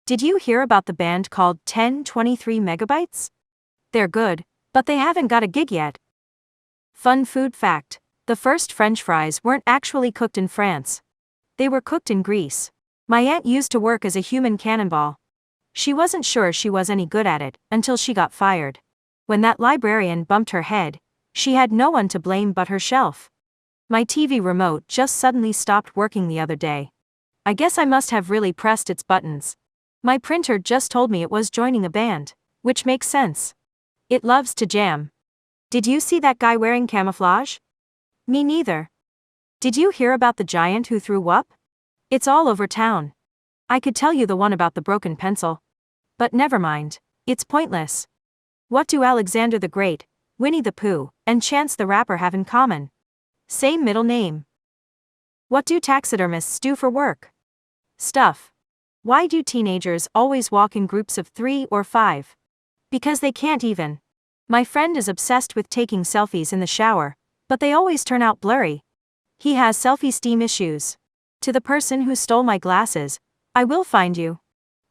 Did you hear about the band called 1023 Megabytes? They're good, but they haven't got a gig yet. Fun food fact: the first French fries weren't actually cooked in France. They were cooked in Greece. My aunt used to work as a human cannonball. She wasn't sure she was any good at it until she got fired. When that librarian bumped her head, she had no one to blame but herself. My TV remote just suddenly stopped working the other day. I guess I must have really pressed its buttons. My printer just told me it was joining a band, which makes sense. It loves to jam. Did you see that guy wearing camouflage? Me neither. Did you hear about the giant who threw up? It's all over town. I could tell you the one about the broken pencil. But never mind, it's pointless. What do Alexander the Great, Winnie the Pooh, and Chance the Rapper have in common? Same middle name. What do taxidermists do for work? Stuff. Why do teenagers always walk in groups of 3 or 5? Because they can't even. My friend is obsessed with taking selfies in the shower, but they always turn out blurry. He has self-esteem issues. To the person who stole my glasses, I will find you.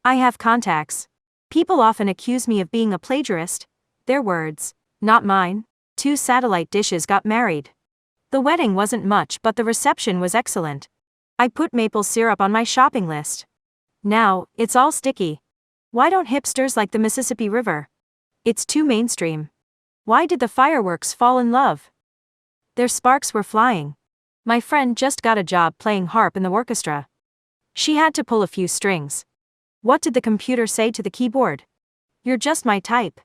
I have contacts. People often accuse me of being a plagiarist. Their words, not mine. 2 satellite dishes got married. The wedding wasn't much, but the reception was excellent. I put maple syrup on my shopping list. Now, it's all sticky. Why don't hipsters like the Mississippi River? It's too mainstream. Why did the fireworks fall in love? Their sparks were flying. My friend just got a job playing harp in the orchestra. She had to pull a few strings. What did the computer say to the keyboard? You're just my type.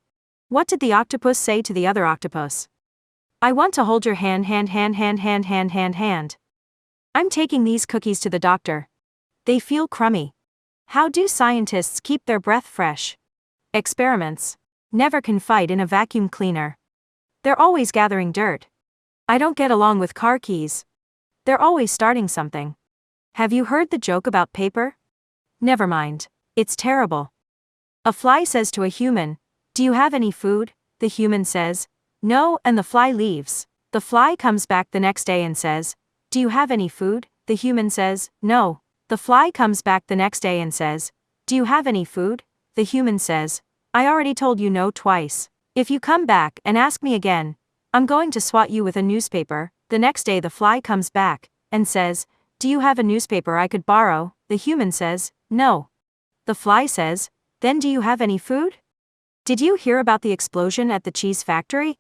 What did the octopus say to the other octopus? I want to hold your hand. I'm taking these cookies to the doctor. They feel crummy. How do scientists keep their breath fresh? Experiments. Never confide in a vacuum cleaner. They're always gathering dirt. I don't get along with car keys. They're always starting something. Have you heard the joke about paper? Never mind. It's terrible. A fly says to a human, "Do you have any food?" The human says, "No," and the fly leaves. The fly comes back the next day and says, "Do you have any food?" The human says, "No." The fly comes back the next day and says, "Do you have any food?" The human says, "I already told you no twice. If you come back and ask me again, I'm going to swat you with a newspaper." The next day the fly comes back and says, "Do you have a newspaper I could borrow?" The human says, "No." The fly says, "Then do you have any food?" Did you hear about the explosion at the cheese factory?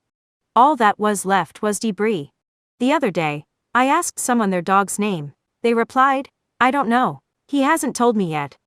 All that was left was debris. The other day, I asked someone their dog's name. They replied, "I don't know. He hasn't told me yet."